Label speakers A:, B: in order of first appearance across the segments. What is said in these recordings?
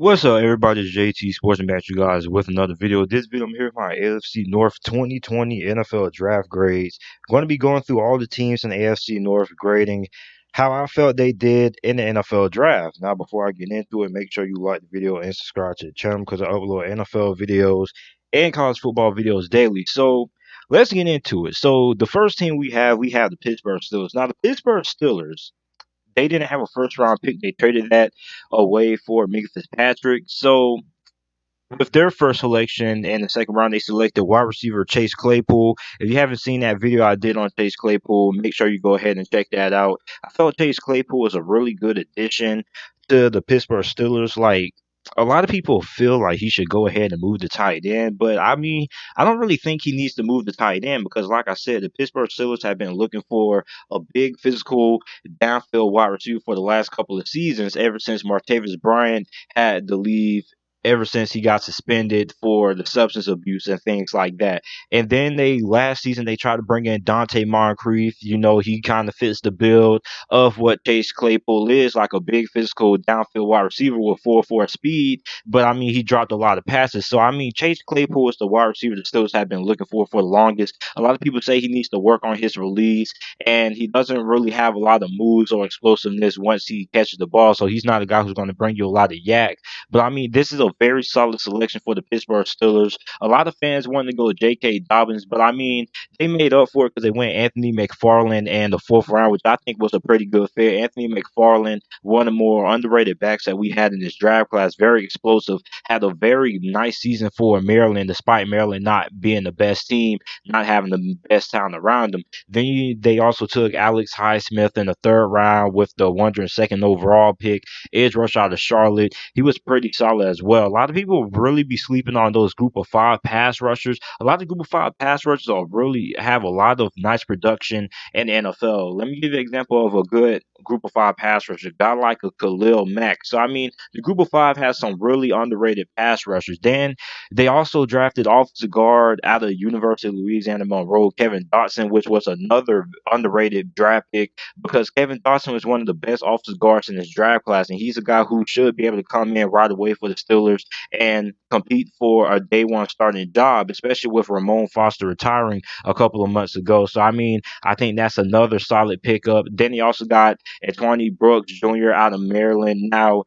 A: What's up, everybody? It's JT Sports and back you guys with another video. This video, I'm here with my AFC North 2020 NFL draft grades. Going to be going through all the teams in the AFC North, grading how I felt they did in the NFL draft. Now, before I get into it, make sure you like the video and subscribe to the channel because I upload NFL videos and college football videos daily. So let's get into it. So the first team we have the Pittsburgh Steelers. Now, the Pittsburgh Steelers, they didn't have a first round pick. They traded that away for Minka Fitzpatrick. So with their first selection in the second round, they selected wide receiver Chase Claypool. If you haven't seen that video I did on Chase Claypool, make sure you go ahead and check that out. I felt Chase Claypool was a really good addition to the Pittsburgh Steelers. Like, a lot of people feel like he should go ahead and move the tight end, but I mean, I don't really think he needs to move the tight end because, like I said, the Pittsburgh Steelers have been looking for a big physical downfield wide receiver for the last couple of seasons, ever since Martavis Bryant had to leave, ever since he got suspended for the substance abuse and things like that. And then they last season they tried to bring in Dante Moncrief. You know, he kind of fits the build of what Chase Claypool is, like a big physical downfield wide receiver with 4.4 speed. But I mean, he dropped a lot of passes. So I mean, Chase Claypool is the wide receiver the Steelers have been looking for the longest. A lot of people say he needs to work on his release, and he doesn't really have a lot of moves or explosiveness once he catches the ball. So he's not a guy who's going to bring you a lot of yak. But I mean, this is a very solid selection for the Pittsburgh Steelers. A lot of fans wanted to go J.K. Dobbins, but I mean, they made up for it because they went Anthony McFarland in the fourth round, which I think was a pretty good fit. Anthony McFarland, one of the more underrated backs that we had in this draft class, very explosive, had a very nice season for Maryland, despite Maryland not being the best team, not having the best talent around them. They also took Alex Highsmith in the third round with the 102nd overall pick, edge rush out of Charlotte. He was pretty solid as well. A lot of people really be sleeping on those group of five pass rushers. A lot of group of five pass rushers are really have a lot of nice production in the NFL. Let me give you an example of a good group of five pass rusher, a guy like a Khalil Mack. So I mean, the group of five has some really underrated pass rushers. Then they also drafted offensive guard out of University of Louisiana Monroe, Kevin Dotson, which was another underrated draft pick because Kevin Dotson was one of the best offensive guards in this draft class, and he's a guy who should be able to come in right away for the Steelers and compete for a day one starting job, especially with Ramon Foster retiring a couple of months ago. So I mean, I think that's another solid pickup. Then he also got Antoine Brooks Jr. out of Maryland. Now,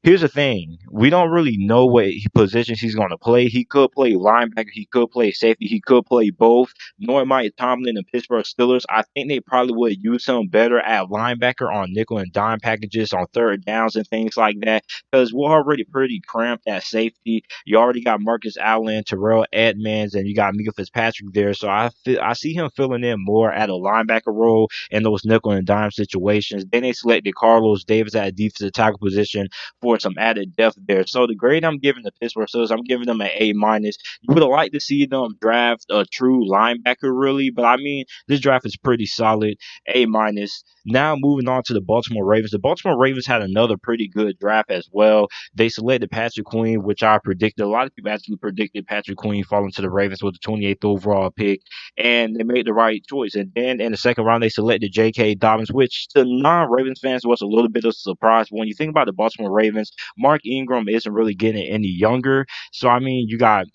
A: here's the thing. We don't really know what positions he's going to play. He could play linebacker. He could play safety. He could play both. Nor might Tomlin and Pittsburgh Steelers. I think they probably would use him better at linebacker on nickel and dime packages on third downs and things like that because we're already pretty cramped at safety. You already got Marcus Allen, Terrell Edmonds, and you got Mika Fitzpatrick there. So I see him filling in more at a linebacker role in those nickel and dime situations. Then they selected Carlos Davis at a defensive tackle position for some added depth there. So the grade I'm giving the Pittsburgh Steelers, I'm giving them an A minus. You would have liked to see them draft a true linebacker, really, but I mean, this draft is pretty solid. A minus. Now moving on to the Baltimore Ravens. The Baltimore Ravens had another pretty good draft as well. They selected Patrick Queen, which I predicted. A lot of people actually predicted Patrick Queen falling to the Ravens with the 28th overall pick, and they made the right choice. And then in the second round, they selected J.K. Dobbins, which to non-Ravens fans was a little bit of a surprise. But when you think about the Baltimore Ravens, Mark Ingram isn't really getting any younger. So I mean, you got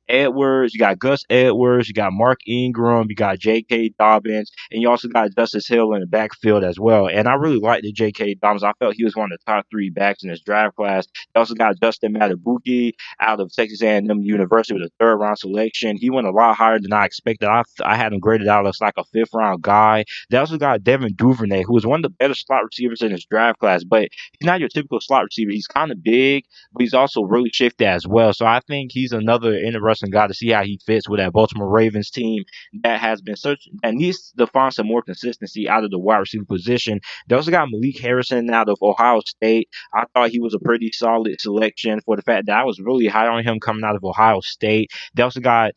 A: Edwards, you got Gus Edwards, you got Mark Ingram, you got J.K. Dobbins, and you also got Justice Hill in the backfield as well. And I really liked the J.K. Dobbins. I felt he was one of the top three backs in this draft class. They also got Justin Matabuki out of Texas A&M University with a third round selection. He went a lot higher than I expected. I had him graded out as like a fifth round guy. They also got Devin Duvernay, who was one of the better slot receivers in this draft class, but he's not your typical slot receiver. He's kind of big, but he's also really shifty as well. So I think he's another interesting guy to see how he fits with that Baltimore Ravens team that has been searching and needs to find some more consistency out of the wide receiver position. They also got Malik Harrison out of Ohio State. I thought he was a pretty solid selection for the fact that I was really high on him coming out of Ohio State. They also got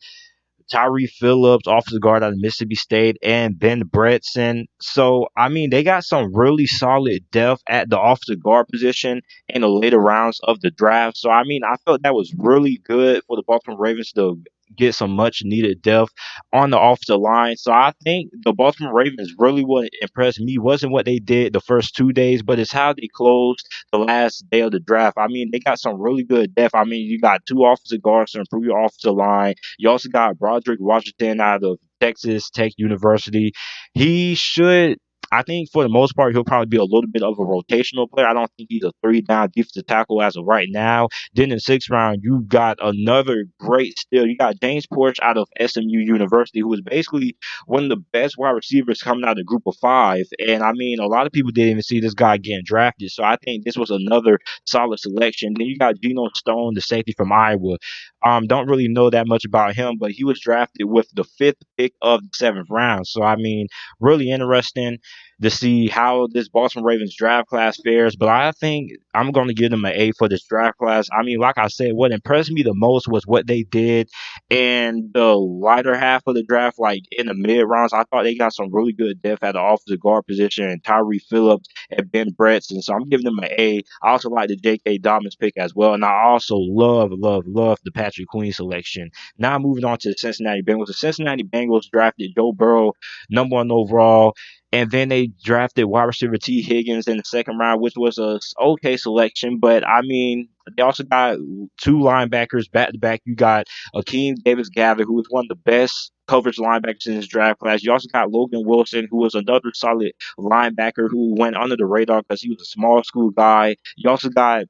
A: Tyree Phillips, offensive guard out of Mississippi State, and Ben Bredesen. So, I mean, they got some really solid depth at the offensive guard position in the later rounds of the draft. So, I mean, I felt that was really good for the Baltimore Ravens to get some much needed depth on the offensive line. So I think the Baltimore Ravens really what impressed me wasn't what they did the first 2 days, but it's how they closed the last day of the draft. I mean, they got some really good depth. I mean, you got two offensive guards to improve your offensive line. You also got Broderick Washington out of Texas Tech University. He should. I think for the most part, he'll probably be a little bit of a rotational player. I don't think he's a three down defensive tackle as of right now. Then in the sixth round, you got another great steal. You got James Porch out of SMU University, who was basically one of the best wide receivers coming out of the group of five. And I mean, a lot of people didn't even see this guy getting drafted. So I think this was another solid selection. Then you got Geno Stone, the safety from Iowa. Don't really know that much about him, but he was drafted with the fifth pick of the seventh round. So I mean, really interesting to see how this Baltimore Ravens draft class fares. But I think I'm going to give them an A for this draft class. I mean, like I said, what impressed me the most was what they did in the lighter half of the draft, like in the mid rounds. I thought they got some really good depth at the offensive guard position, and Tyree Phillips and Ben Brettson. So I'm giving them an A. I also like the J.K. Dobbins pick as well. And I also love the Patrick Queen selection. Now moving on to the Cincinnati Bengals. The Cincinnati Bengals drafted Joe Burrow, number one overall. And then they drafted wide receiver T. Higgins in the second round, which was a okay selection. But I mean, they also got two linebackers back to back. You got Akeem Davis Gavitt, who was one of the best coverage linebackers in this draft class. You also got Logan Wilson, who was another solid linebacker who went under the radar because he was a small school guy. You also got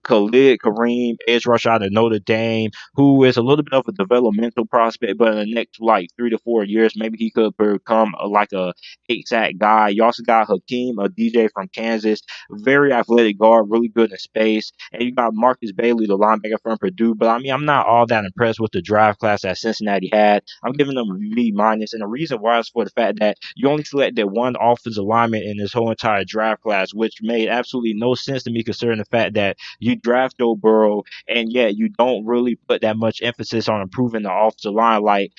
A: Khalid Kareem, edge rusher out of Notre Dame, who is a little bit of a developmental prospect, but in the next like 3 to 4 years, maybe he could become like a eight sack guy. You also got Hakeem, a DJ from Kansas, very athletic guard, really good in space, and you got Marcus Bailey, the linebacker from Purdue. But I mean, I'm not all that impressed with the draft class that Cincinnati had. I'm giving them a B minus, and the reason why is for the fact that you only selected one offensive lineman in this whole entire draft class, which made absolutely no sense to me considering the fact that you draft Joe Burrow, and yet you don't really put that much emphasis on improving the offensive line. Like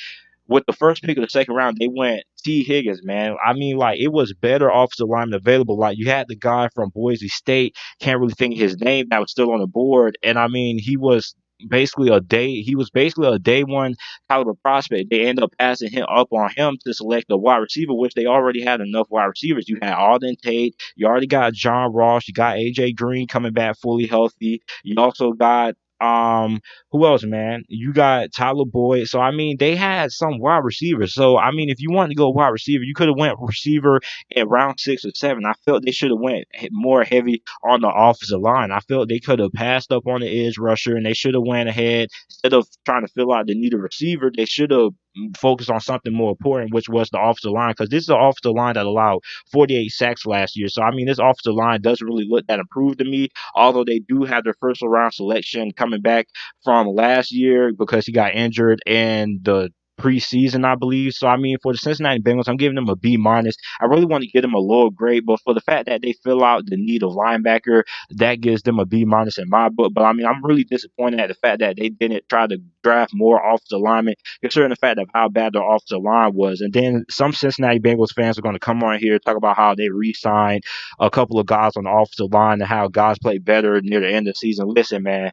A: with the first pick of the second round, they went T. Higgins, man. I mean, like it was better offensive lineman available. Like you had the guy from Boise State, can't really think of his name, that was still on the board, and I mean, he was basically a day one caliber prospect. They end up passing him up on him to select a wide receiver, which they already had enough wide receivers. You had Alden Tate, you already got John Ross, you got AJ Green coming back fully healthy. You also got who else, man? You got Tyler Boyd. So I mean, they had some wide receivers. So I mean, if you wanted to go wide receiver, you could have went receiver at round 6 or 7. I felt they should have went more heavy on the offensive line. I felt they could have passed up on the edge rusher, and they should have went ahead instead of trying to fill out the need of receiver. They should have focused on something more important, which was the offensive line, because this is the offensive line that allowed 48 sacks last year. So I mean, this offensive line doesn't really look that improved to me, although they do have their first round selection coming back from last year because he got injured in the preseason, I believe. So I mean, for the Cincinnati Bengals, I'm giving them a B minus. I really want to give them a lower grade, but for the fact that they fill out the need of linebacker, that gives them a B minus in my book. But I mean, I'm really disappointed at the fact that they didn't try to draft more offensive linemen, considering the fact of how bad their offensive line was. And then some Cincinnati Bengals fans are going to come on here and talk about how they re-signed a couple of guys on the offensive line and how guys play better near the end of the season. Listen, man,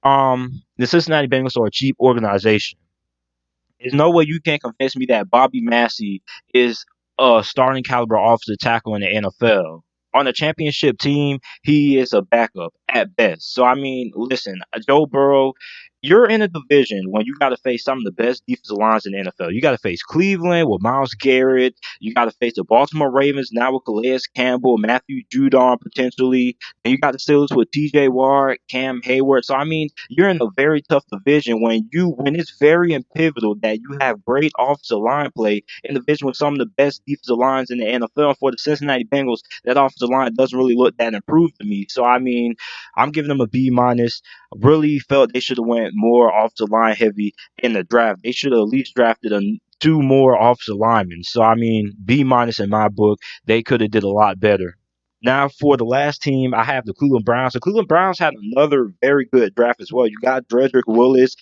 A: the Cincinnati Bengals are a cheap organization. There's no way you can convince me that Bobby Massey is a starting caliber offensive tackle in the NFL. On a championship team, he is a backup at best. So I mean, listen, Joe Burrow, you're in a division when you got to face some of the best defensive lines in the NFL. You got to face Cleveland with Myles Garrett. You got to face the Baltimore Ravens now with Calais Campbell, Matthew Judon potentially, and you got the Steelers with T.J. Watt, Cam Hayward. So I mean, you're in a very tough division when it's very pivotal that you have great offensive line play in the division with some of the best defensive lines in the NFL. For the Cincinnati Bengals, that offensive line doesn't really look that improved to me. So I mean, I'm giving them a B minus. Really felt they should have went more offensive line heavy in the draft. They should have at least drafted two more offensive linemen. So I mean, B minus in my book. They could have did a lot better. Now, for the last team, I have the Cleveland Browns. The Cleveland Browns had another very good draft as well. You got Dredrick Willis,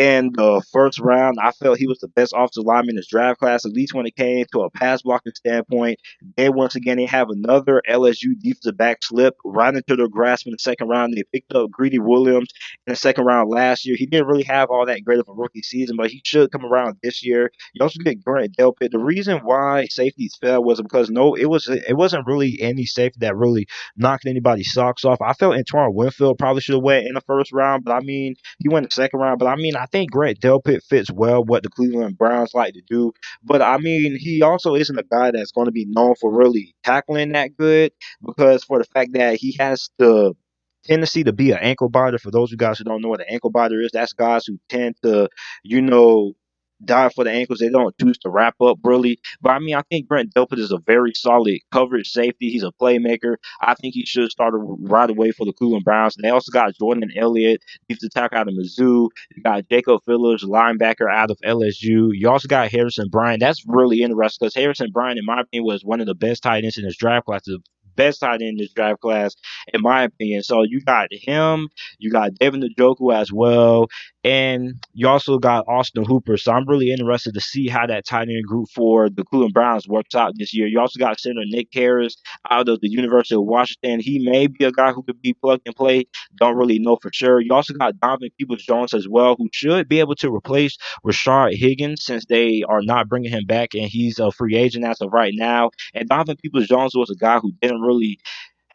A: in the first round. I felt he was the best offensive lineman in this draft class, at least when it came to a pass blocking standpoint. Then once again, they have another LSU defensive back slip right into their grasp in the second round. They picked up Greedy Williams in the second round last year. He didn't really have all that great of a rookie season, but he should come around this year. You also get Grant Delpit. The reason why safeties fell was because it wasn't really any safety that really knocked anybody's socks off. I felt Antoine Winfield probably should have went in the first round, but I mean he went in the second round. But I mean I think Grant Delpit fits well what the Cleveland Browns like to do. But I mean he also isn't a guy that's going to be known for really tackling that good because for the fact that he has the tendency to be an ankle biter. For those of you guys who don't know what an ankle biter is, that's guys who tend to, you know, dive for the ankles. They don't choose to wrap up really. But I mean, I think Brent Delpit is a very solid coverage safety. He's a playmaker. I think he should start right away for the Cleveland Browns. They also got Jordan Elliott, defensive tackle out of Mizzou. You got Jacob Phillips, linebacker out of LSU. You also got Harrison Bryant. That's really interesting because Harrison Bryant, in my opinion, was one of the best tight ends in this draft class. The best tight end in this draft class, in my opinion. So you got him, you got Devin Njoku as well, and you also got Austin Hooper. So I'm really interested to see how that tight end group for the Cleveland Browns works out this year. You also got center Nick Harris out of the University of Washington. He may be a guy who could be plug and play. Don't really know for sure. You also got Donovan Peoples-Jones as well, who should be able to replace Rashard Higgins since they are not bringing him back, and he's a free agent as of right now. And Donovan Peoples-Jones was a guy who didn't really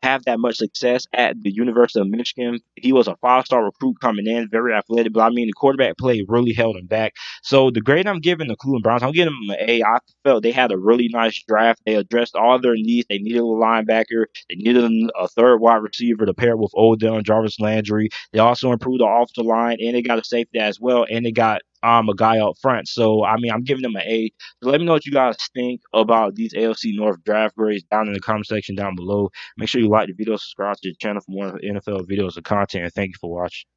A: have that much success at the University of Michigan. He was a five-star recruit coming in, very athletic, but I mean the quarterback play really held him back. So the grade I'm giving the Cleveland Browns, I'm giving them an A. I felt they had a really nice draft. They addressed all their needs. They needed a linebacker. They needed a third wide receiver to pair with Odell and Jarvis Landry. They also improved the offensive line, and they got a safety as well, and they got a guy up front. So I mean, I'm giving them an A. So let me know what you guys think about these AFC North draft grades down in the comment section down below. Make sure you like the video, subscribe to the channel for more NFL videos and content, and thank you for watching.